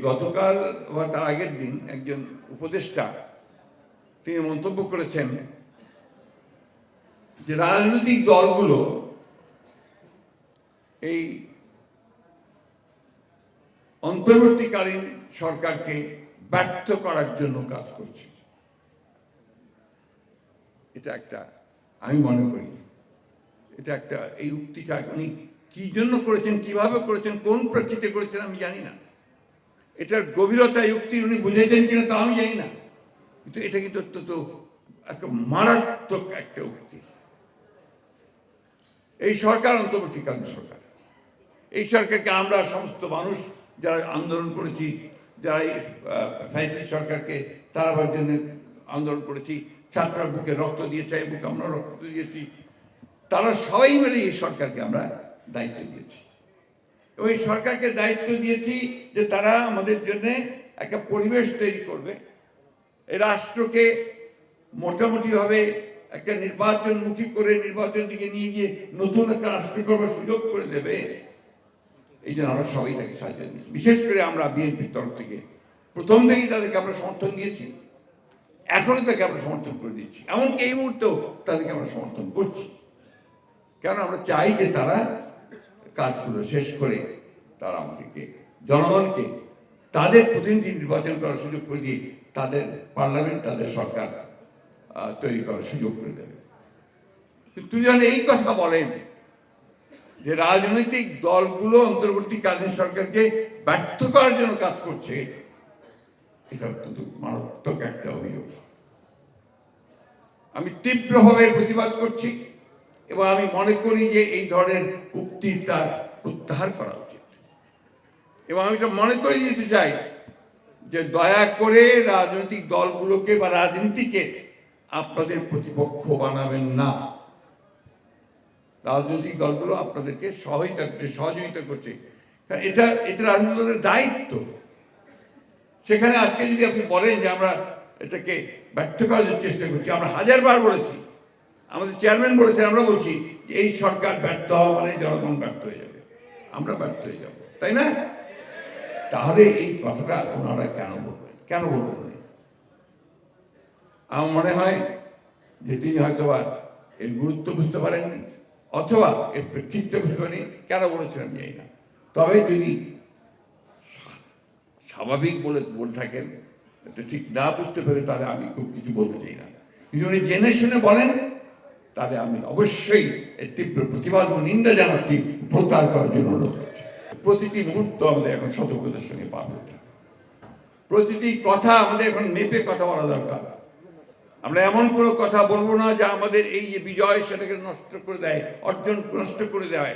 গতকাল বা তার আগের দিন একজন উপদেষ্টা তিনি মন্তব্য করেছেন যে রাজনৈতিক দলগুলো এই অন্তর্বর্তীকালীন সরকারকে ব্যর্থ করার জন্য কাজ করছে। এটা একটা, আমি মনে করি এটা একটা, এই উক্তিটা উনি কি জন্য করেছেন, কিভাবে করেছেন, কোন প্রেক্ষিতে করেছেন আমি জানি না। এটার গভীরতা উক্তি উনি বুঝেছেন কিনা তা আমি জানি না, কিন্তু এটা কিন্তু অত্যন্ত একটা মারাত্মক একটা উক্তি। এই সরকার অন্তর্বর্তীকালীন সরকার, এই সরকারকে আমরা সমস্ত মানুষ যারা আন্দোলন করেছি, যারা এই ফ্যাসিস্ট সরকারকে তাড়াবার জন্য আন্দোলন করেছি, ছাত্ররা বুকে রক্ত দিয়েছে, এই বুকে আমরা রক্ত দিয়েছি, তারা সবাই মিলে এই সরকারকে আমরা দায়িত্ব দিয়েছি। এবং এই সরকারকে দায়িত্ব দিয়েছি যে তারা আমাদের জন্য একটা পরিবেশ তৈরি করবে, এই রাষ্ট্রকে মোটামুটিভাবে একটা নির্বাচনমুখী করে নির্বাচন দিকে নিয়ে গিয়ে নতুন একটা রাষ্ট্র করবার সুযোগ করে দেবে। এই জন্য আমরা সবাই তাকে সাহায্য দিয়েছি। বিশেষ করে আমরা বিএনপির তরফ থেকে প্রথম থেকেই তাদেরকে আমরা সমর্থন দিয়েছি, এখনও তাকে আমরা সমর্থন করে দিচ্ছি, এমনকি এই মুহূর্তেও তাদেরকে আমরা সমর্থন করছি। কেন? আমরা চাই যে তারা কাজগুলো শেষ করে তারা আমাদেরকে, জনগণকে তাদের প্রতিনিধি নির্বাচন করার সুযোগ করে দিয়ে তাদের পার্লামেন্ট, তাদের সরকার তৈরি করার সুযোগ করে দেবে। কিন্তু যেন এই কথা বলেন যে রাজনৈতিক দলগুলো অন্তর্বর্তীকালীন সরকারকে ব্যর্থ করার জন্য কাজ করছে, এটা অত্যন্ত মারাত্মক একটা অভিযোগ। আমি তীব্রভাবে প্রতিবাদ করছি এবং আমি মনে করি যে এই ধরনের উক্তির তার প্রত্যাহার করা উচিত। এবং আমি এটা মনে করে দিতে চাই যে দয়া করে রাজনৈতিক দলগুলোকে বা রাজনীতিকে আপনাদের প্রতিপক্ষ বানাবেন না। রাজনৈতিক দলগুলো আপনাদেরকে সহযোগিতা করছে, এটা রাজনৈতিক দলের দায়িত্ব। সেখানে আজকে যদি আপনি বলেন যে আমরা এটাকে ব্যর্থ করার চেষ্টা করছি, আমরা হাজারবার বলেছি, আমাদের চেয়ারম্যান বলেছেন, আমরা বলছি যে এই সরকার ব্যর্থ হওয়া মানে জনগণ ব্যর্থ হয়ে যাবে, আমরা ব্যর্থ হয়ে যাব, তাই না? তাহলে এই কথাটা ওনারা কেন বলবেন? আমার মনে হয় যে তিনি হয়তোবা এর গুরুত্ব বুঝতে পারেননি, অথবা এর প্রেক্ষিতটা বুঝতে পারেনি। কেন বলেছিলাম জানি না, তবে যদি স্বাভাবিক বলে থাকেন, এটা ঠিক না বুঝতে পেরে, তাহলে আমি খুব কিছু বলতে চাই না। কিন্তু উনি জেনে শুনে বলেন, তাহলে আমি অবশ্যই এর তীব্র প্রতিবাদ ও নিন্দা জানাচ্ছি, প্রত্যাহার করার জন্য অনুরোধ করছি। প্রতিটি মুহূর্ত আমাদের এখন সতর্কতার সঙ্গে পার হতে হবে। প্রতিটি কথা আমাদের এখন মেপে কথা বলা দরকার। আমরা এমন কোনো কথা বলবো না যা আমাদের এই যে বিজয়, সেটাকে নষ্ট করে দেয়, অর্জন নষ্ট করে দেয়।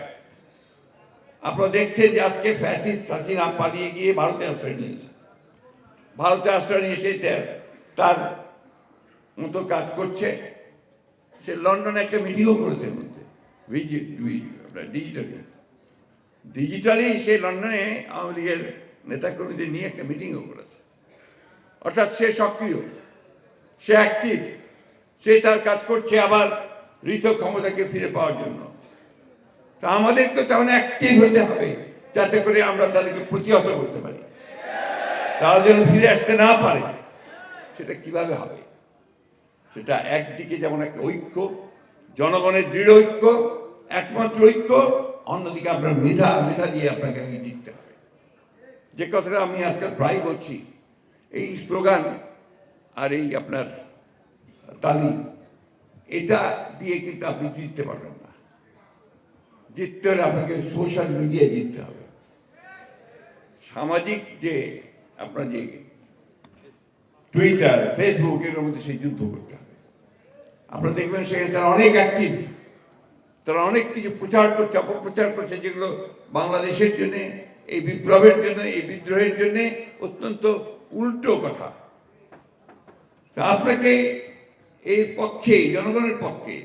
আপনারা দেখছেন যে আজকে ফ্যাসিস্ট হাসিনা পালিয়ে গিয়ে ভারতে আশ্রয় নিয়েছে। ভারতে আশ্রয় নিয়ে সে তার মতো কাজ করছে। সে লন্ডনে একটা মিটিংও করেছে, মধ্যে ডিজিটালি সে লন্ডনে আওয়ামী লীগের নেতাকর্মীদের নিয়ে একটা মিটিংও করেছে। অর্থাৎ সে সক্রিয়, সে অ্যাক্টিভ, সে তার কাজ করছে আবার ঋত ক্ষমতাকে ফিরে পাওয়ার জন্য। তা আমাদেরকে তেমন অ্যাক্টিভ হতে হবে যাতে করে আমরা তাদেরকে প্রতিহত করতে পারি, তারা যেন ফিরে আসতে না পারে। সেটা কিভাবে হবে? সেটা একদিকে যেমন একটা ঐক্য, জনগণের দৃঢ় ঐক্য, একমাত্র ঐক্য, অন্যদিকে আপনার মেধা দিয়ে আপনাকে জিততে হবে। যে কথাটা আমি আজকাল প্রায় বলছি, এই স্লোগান আর এই আপনার তালি, এটা দিয়ে কিন্তু আপনি জিততে পারবেন না। জিততে হলে আপনাকে সোশ্যাল মিডিয়ায় জিততে হবে। সামাজিক যে আপনার যে টুইটার, ফেসবুক, এর মধ্যে সেই যুদ্ধ করতে হবে। আপনারা দেখবেন সেখানে তারা অনেক অ্যাক্টিভ, তারা অনেক কিছু প্রচার করছে, অপপ্রচার করছে, যেগুলো বাংলাদেশের জন্য, এই বিপ্লবের জন্য, এই বিদ্রোহের জন্য অত্যন্ত উল্টো কথা। তা আপনাকে এই পক্ষে, জনগণের পক্ষে,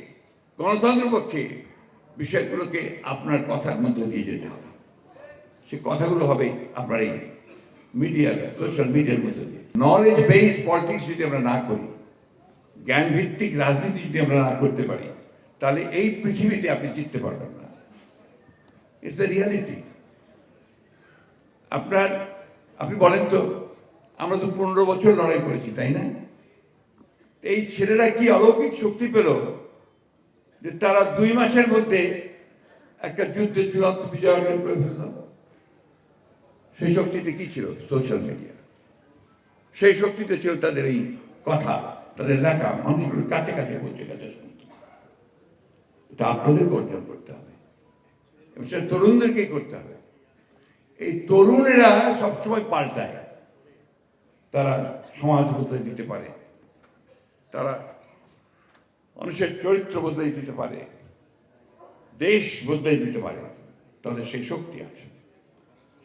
গণতন্ত্রের পক্ষে বিষয়গুলোকে আপনার কথার মধ্যে দিয়ে যেতে হবে। সে কথাগুলো হবে আপনার এই মিডিয়ার, সোশ্যাল মিডিয়ার মধ্যে দিয়ে। নলেজ বেসড পলিটিক্স যদি আমরা না করি, জ্ঞান ভিত্তিক রাজনীতি যদি আমরা না করতে পারি, তাহলে এই পৃথিবীতে আপনি জিততে পারবেন না। It's the reality. আপনি বলেন তো, আমরা তো 15 বছর লড়াই করেছি, তাই না? এই ছেলেরা কি অলৌকিক শক্তি পেল যে তারা 2 মাসের মধ্যে একটা যুদ্ধে চূড়ান্ত বিজয় অর্জন করে ফেলল? সেই শক্তিতে কি ছিল? Social media. সেই শক্তিতে ছিল তাদের এই কথা, তাদের লেখা মানুষগুলোর কাছে কাছে পৌঁছে গেছে। এটা আপনাদেরকে অর্জন করতে হবে এবং সেটা তরুণদেরকেই করতে হবে। এই তরুণেরা সবসময় পাল্টায়, তারা সমাজ বদলে দিতে পারে, তারা মানুষের চরিত্র বদলে দিতে পারে, দেশ বদলে দিতে পারে। তাদের সেই শক্তি আছে,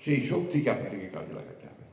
সেই শক্তিকে আপনাদেরকে কাজে লাগাতে হবে।